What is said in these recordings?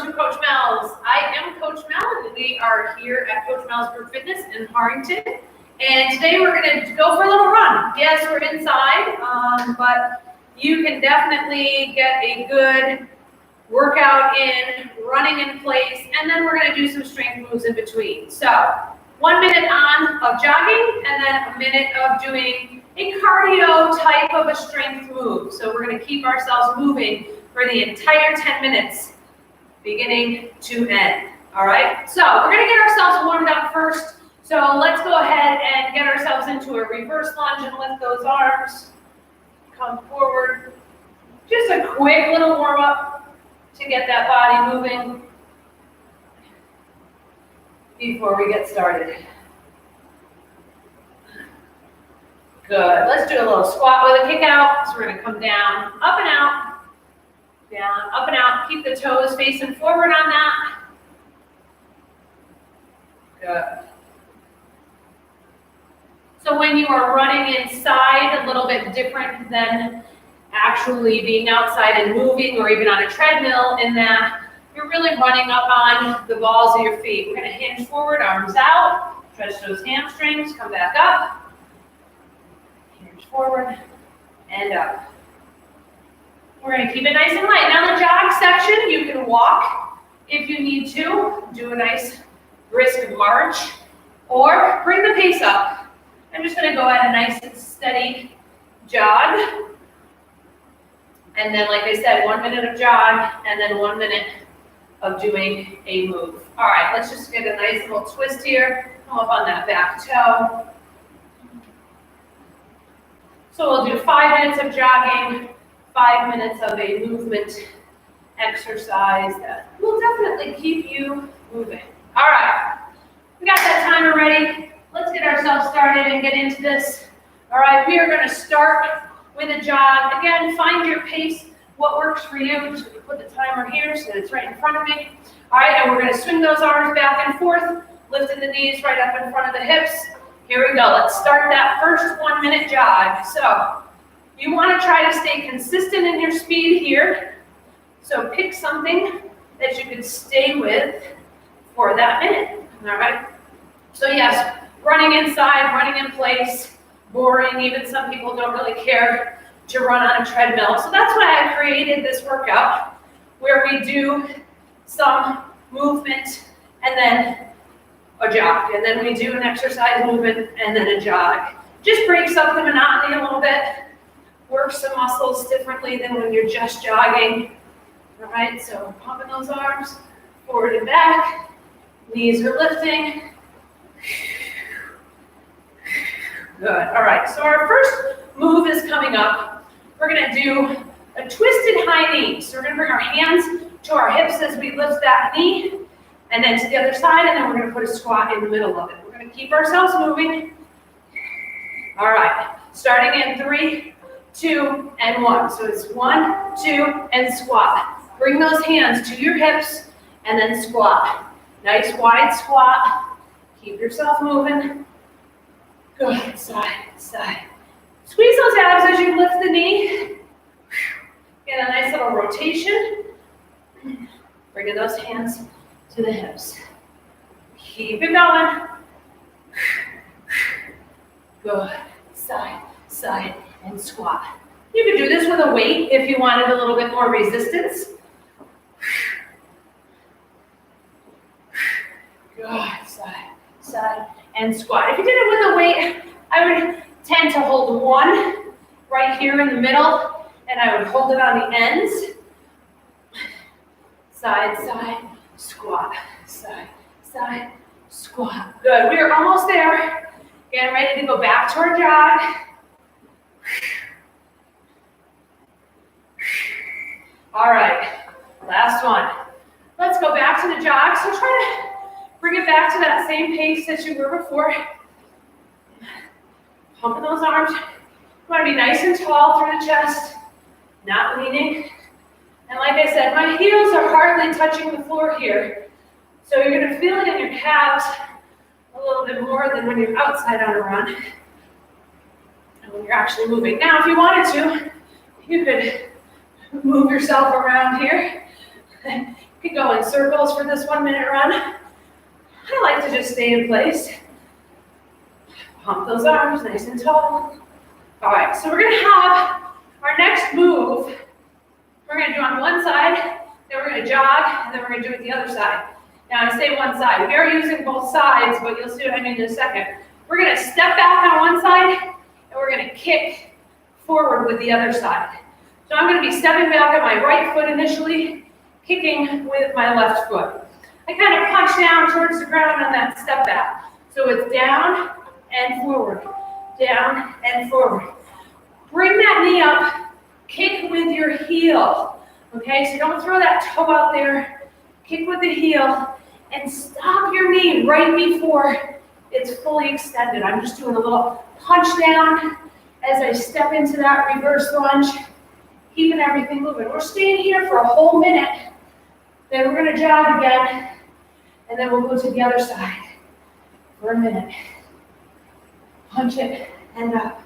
to Coach Mel's. I am Coach Mel, and we are here at Coach Mel's Group Fitness in Harrington. And today we're going to go for a little run. Yes, we're inside, but you can definitely get a good workout in, running in place, and then we're going to do some strength moves in between. So 1 minute on of jogging, and then a minute of doing a cardio type of a strength move. So we're going to keep ourselves moving for the entire 10 minutes, beginning to end. All right, so we're going to get ourselves warmed up first. So let's go ahead and get ourselves into a reverse lunge and lift those arms. Come forward. Just a quick little warm up to get that body moving before we get started. Good. Let's do a little squat with a kick out. So we're going to come down, up and out. Down, up and out. Keep the toes facing forward on that. Good. So when you are running inside, a little bit different than actually being outside and moving, or even on a treadmill, in that you're really running up on the balls of your feet. We're going to hinge forward, arms out, stretch those hamstrings, come back up, hinge forward, and up. We're going to keep it nice and light. Now the jog section, you can walk if you need to. Do a nice brisk march, or bring the pace up. I'm just going to go at a nice and steady jog. And then, like I said, 1 minute of jog, and then 1 minute of doing a move. All right, let's just get a nice little twist here. Come up on that back toe. So we'll do 5 minutes of jogging, 5 minutes of a movement exercise that will definitely keep you moving. All right, we got that timer ready. Let's get ourselves started and get into this. All right, we are going to start with a jog. Again, find your pace, what works for you. I'm just going to put the timer here so that it's right in front of me. All right, and we're going to swing those arms back and forth, lifting the knees right up in front of the hips. Here we go. Let's start that first 1 minute jog. So you want to try to stay consistent in your speed here. So pick something that you can stay with for that minute. All right. So yes, running inside, running in place, boring. Even some people don't really care to run on a treadmill. So that's why I created this workout where we do some movement and then a jog. And then we do an exercise movement and then a jog. Just breaks up the monotony a little bit. Works the muscles differently than when you're just jogging. All right, so pumping those arms forward and back. Knees are lifting. Good. All right, so our first move is coming up. We're going to do a twisted high knee. So we're going to bring our hands to our hips as we lift that knee, and then to the other side, and then we're going to put a squat in the middle of it. We're going to keep ourselves moving. All right, starting in 3, 2, and 1. So it's 1, 2, and squat. Bring those hands to your hips, and then squat. Nice wide squat. Keep yourself moving. Good, side, side. Squeeze those abs as you lift the knee. Get a nice little rotation. Bringing those hands to the hips. Keep it going. Good, side, side, and squat. You could do this with a weight if you wanted a little bit more resistance. Good, side, side, and squat. If you did it with a weight, I would tend to hold 1 right here in the middle, and I would hold it on the ends. Side, side, squat, side, side, squat. Good, we are almost there. Getting ready to go back to our jog. All right, last one. Let's go back to the jog. So try to bring it back to that same pace that you were before. Pumping those arms. You want to be nice and tall through the chest, not leaning. And like I said, my heels are hardly touching the floor here. So you're going to feel it in your calves a little bit more than when you're outside on a run and when you're actually moving. Now, if you wanted to, you could move yourself around here You could go in circles for this 1 minute run. I like to just stay in place. Pump those arms nice and tall. All right, so we're gonna have our next move. We're gonna do on one side, then we're gonna jog, and then we're gonna do it the other side. Now I say one side. We are using both sides, but you'll see what I mean in a second. We're gonna step back on one side, and we're gonna kick forward with the other side. So I'm gonna be stepping back on my right foot initially, kicking with my left foot. I kind of punch down towards the ground on that step back. So it's down and forward, down and forward. Bring that knee up, kick with your heel, okay? So don't throw that toe out there, kick with the heel, and stop your knee right before it's fully extended. I'm just doing a little punch down as I step into that reverse lunge, keeping everything moving. We're staying here for a whole minute, then we're gonna jog again, and then we'll go to the other side for a minute. Punch it and up,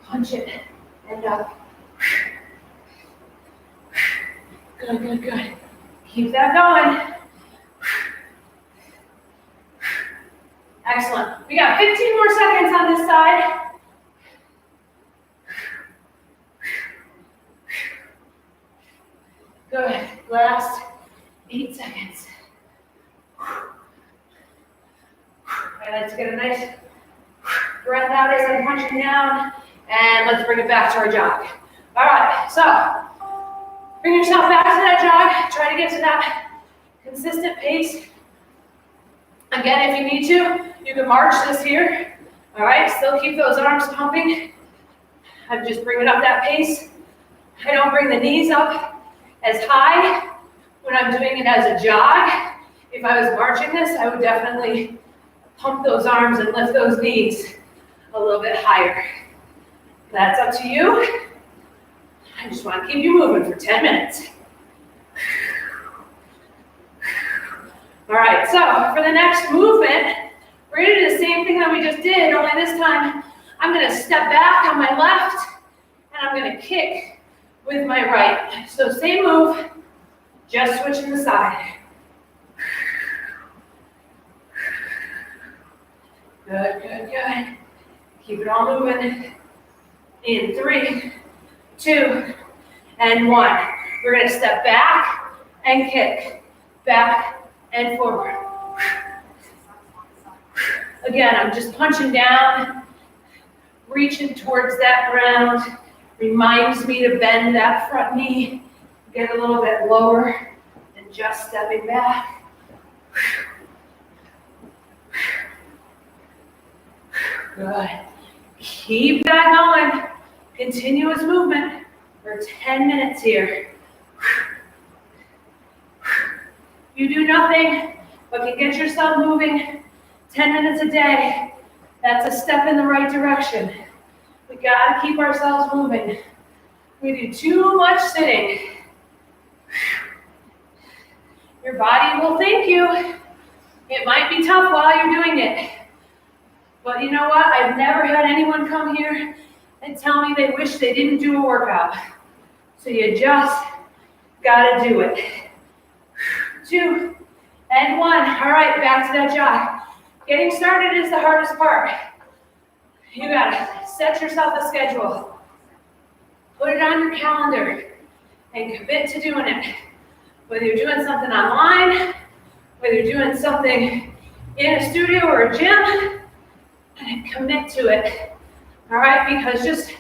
punch it and up. Good, good, good. Keep that going. Excellent. We got 15 more seconds on this side. Good. Last 8 seconds. I like to get a nice breath out as I'm punching down, and let's bring it back to our jog. All right, so bring yourself back to that jog. Try to get to that consistent pace. Again, if you need to, you can march this here. All right, still keep those arms pumping. I'm just bringing up that pace. I don't bring the knees up as high when I'm doing it as a jog. If I was marching this, I would definitely pump those arms and lift those knees a little bit higher. That's up to you. I just want to keep you moving for 10 minutes. All right, so for the next movement, we're going to do the same thing that we just did, only this time I'm going to step back on my left, and I'm going to kick with my right. So same move, just switching the side. Good, good, good. Keep it all moving. In 3, 2, and 1. We're going to step back and kick. Back and forward. Again, I'm just punching down, reaching towards that ground. Reminds me to bend that front knee, get a little bit lower, and just stepping back. Good. Keep that going. Continuous movement for 10 minutes here. You do nothing but can get yourself moving 10 minutes a day. That's a step in the right direction. We gotta keep ourselves moving. We do too much sitting. Your body will thank you. It might be tough while you're doing it. But you know what? I've never had anyone come here and tell me they wish they didn't do a workout. So you just gotta do it. 2 and 1. All right, back to that jog. Getting started is the hardest part. You gotta set yourself a schedule. Put it on your calendar and commit to doing it. Whether you're doing something online, whether you're doing something in a studio or a gym, and commit to it. All right, because just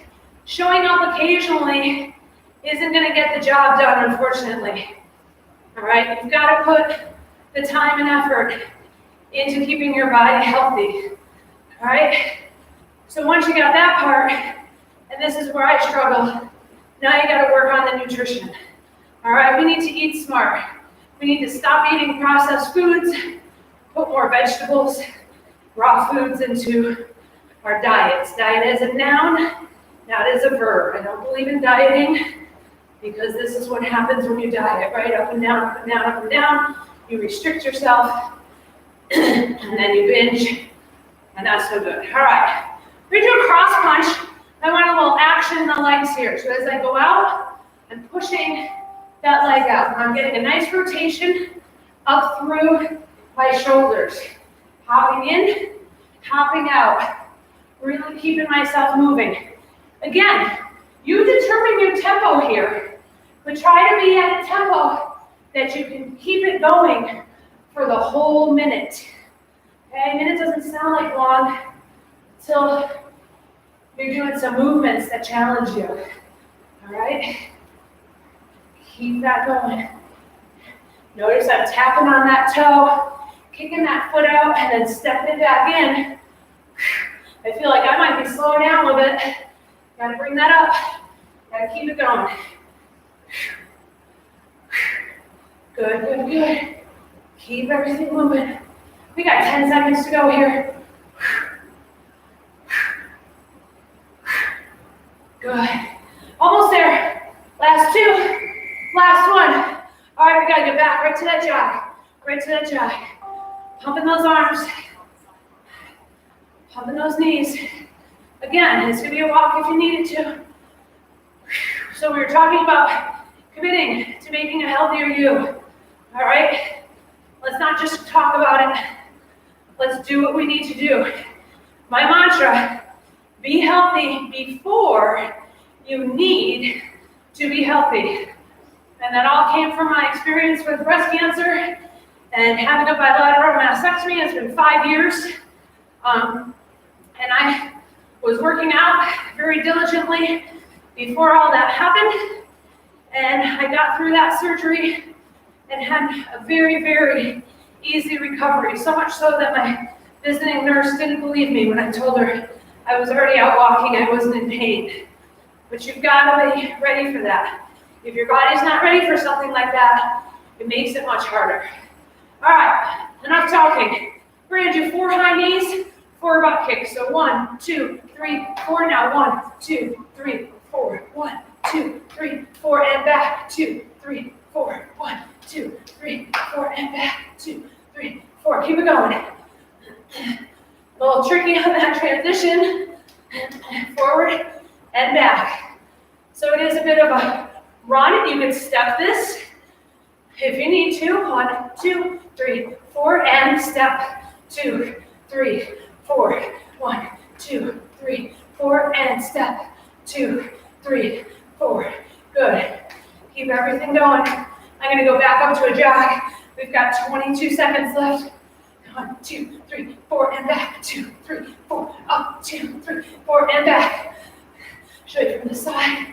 showing up occasionally isn't gonna get the job done, unfortunately. All right, you've gotta put the time and effort into keeping your body healthy. All right, so once you got that part, and this is where I struggle, now you gotta work on the nutrition. All right, we need to eat smart. We need to stop eating processed foods, put more vegetables, raw foods into our diets. Diet is a noun, not as a verb. I don't believe in dieting because this is what happens when you diet, right? Up and down, up and down, up and down. You restrict yourself and then you binge, and that's no good. All right, we're gonna do a cross punch. I want a little action in the legs here. So as I go out, I'm pushing that leg out. I'm getting a nice rotation up through my shoulders. Hopping in, hopping out. Really keeping myself moving. Again, you determine your tempo here, but try to be at a tempo that you can keep it going for the whole minute. Okay, a minute doesn't sound like long until you're doing some movements that challenge you. All right? Keep that going. Notice I'm tapping on that toe, kicking that foot out, and then stepping it back in. I feel like I might be slowing down a little bit. Gotta bring that up. Gotta keep it going. Good, good, good. Keep everything moving. We got 10 seconds to go here. Good. Almost there. Last two. Last one. All right, we gotta get back right to that jog. Right to that jog. Pumping those arms. Pumping those knees. Again, it's gonna be a walk if you needed to. So we were talking about committing to making a healthier you. All right? Let's not just talk about it. Let's do what we need to do. My mantra, be healthy before you need to be healthy. And that all came from my experience with breast cancer and having a bilateral mastectomy. It's been 5 years. And I was working out very diligently before all that happened. And I got through that surgery and had a very, very easy recovery. So much so that my visiting nurse didn't believe me when I told her I was already out walking, I wasn't in pain. But you've got to be ready for that. If your body's not ready for something like that, it makes it much harder. All right, enough talking. We're gonna do 4 high knees, 4 butt kicks. So 1, 2, 3, 4. Now 1, 2, 3, 4. 1, 2, 3, 4, and back. 2, 3, 4. 1, 2, 3, 4, and back. 2, 3, 4. Keep it going. A little tricky on that transition. Forward and back. So it is a bit of a run. You can step this if you need to. 1, 2, 3, 4, and step. 2, 3, 4. 1, 2, 3, 4, and step. 2, 3, 4. Good. Keep everything going. I'm going to go back up to a jog. We've got 22 seconds left. 1, 2, 3, 4, and back. 2, 3, 4. Up. 2, 3, 4, and back. Show you from the side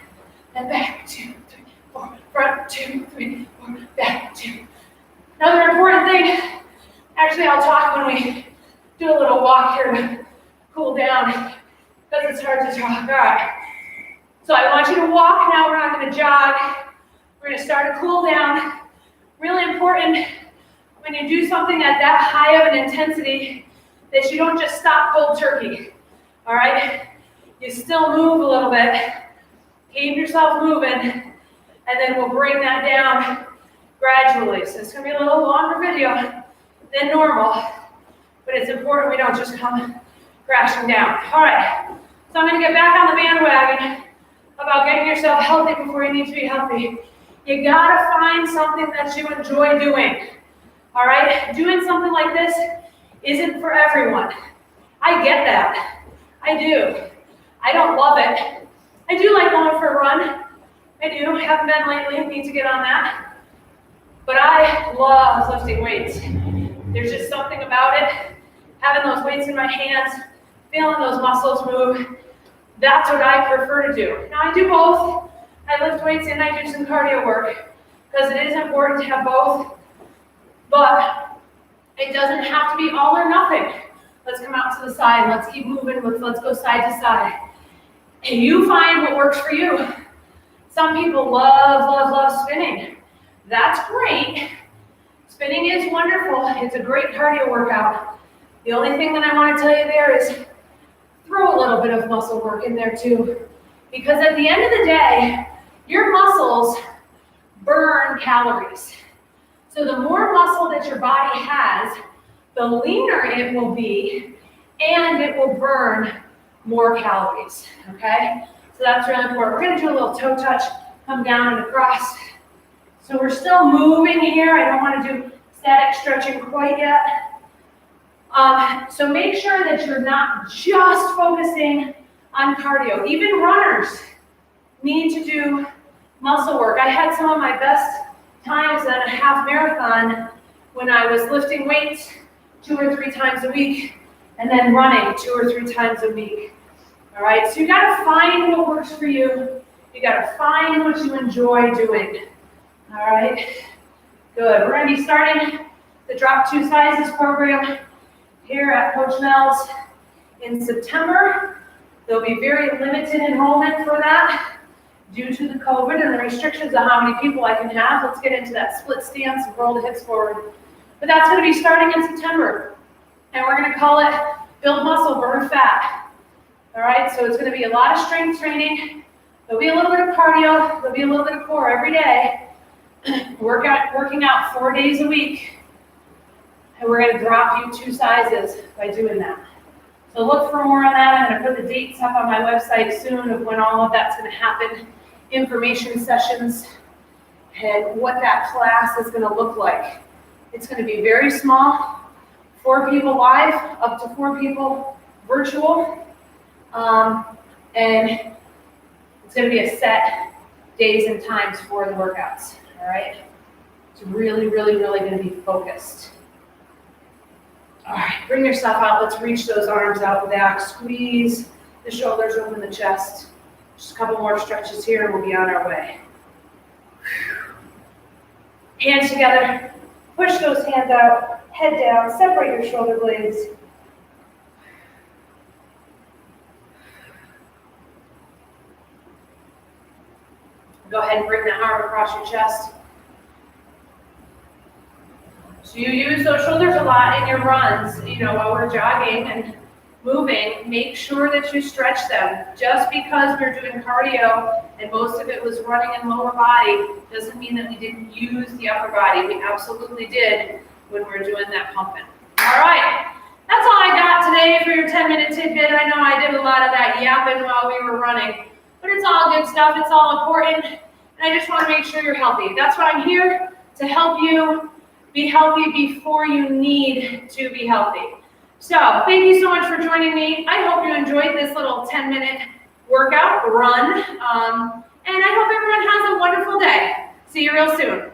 and back. 2, 3, 4. Front. 2, 3, 4. Back. 2. Another important thing. Actually, I'll talk when we do a little walk here to cool down because it's hard to talk. All right. So I want you to walk now. We're not going to jog. We're going to start to cool down. Really important when you do something at that high of an intensity that you don't just stop cold turkey. All right? You still move a little bit. Keep yourself moving. And then we'll bring that down gradually. So it's going to be a little longer video than normal. But it's important we don't just come crashing down. All right. So I'm going to get back on the bandwagon about getting yourself healthy before you need to be healthy. You gotta find something that you enjoy doing. All right? Doing something like this isn't for everyone. I get that. I do. I don't love it. I do like going for a run. I do. Haven't been lately. Need to get on that. But I love lifting weights. There's just something about it. Having those weights in my hands, feeling those muscles move. That's what I prefer to do. Now I do both. I lift weights and I do some cardio work because it is important to have both. But it doesn't have to be all or nothing. Let's come out to the side. Let's keep moving. Let's go side to side. And you find what works for you. Some people love spinning. That's great. Spinning is wonderful. It's a great cardio workout. The only thing that I want to tell you there is throw a little bit of muscle work in there too. Because at the end of the day, your muscles burn calories. So the more muscle that your body has, the leaner it will be, and it will burn more calories, okay? So that's really important. We're gonna do a little toe touch, come down and across. So we're still moving here. I don't want to do static stretching quite yet. So make sure that you're not just focusing on cardio. Even runners need to do muscle work. I had some of my best times at a half marathon when I was lifting weights 2 or 3 times a week and then running 2 or 3 times a week. All right, so you gotta find what works for you. You gotta find what you enjoy doing. All right, good. We're gonna be starting the Drop 2 Sizes program here at Coach Mel's in September. There'll be very limited enrollment for that due to the COVID and the restrictions of how many people I can have. Let's get into that split stance and roll the hips forward. But that's gonna be starting in September. And we're gonna call it Build Muscle, Burn Fat. All right, so it's gonna be a lot of strength training. There'll be a little bit of cardio, there'll be a little bit of core every day. Working out 4 days a week. And we're gonna drop you 2 sizes by doing that. So look for more on that. I'm gonna put the dates up on my website soon of when all of that's gonna happen, information sessions, and what that class is gonna look like. It's gonna be very small, 4 people live, up to 4 people virtual, and it's gonna be a set days and times for the workouts, all right? It's really, really, really gonna be focused. All right, bring yourself out. Let's reach those arms out back. Squeeze the shoulders, open the chest. Just a couple more stretches here and we'll be on our way. Hands together. Push those hands out. Head down. Separate your shoulder blades. Go ahead and bring the arm across your chest. So you use those shoulders a lot in your runs, while we're jogging and moving. Make sure that you stretch them. Just because we're doing cardio and most of it was running in lower body doesn't mean that we didn't use the upper body. We absolutely did when we were doing that pumping. All right, that's all I got today for your 10-minute tidbit. I know I did a lot of that yapping while we were running, but it's all good stuff. It's all important, and I just want to make sure you're healthy. That's why I'm here, to help you be healthy before you need to be healthy. So thank you so much for joining me. I hope you enjoyed this little 10-minute workout run, and I hope everyone has a wonderful day. See you real soon.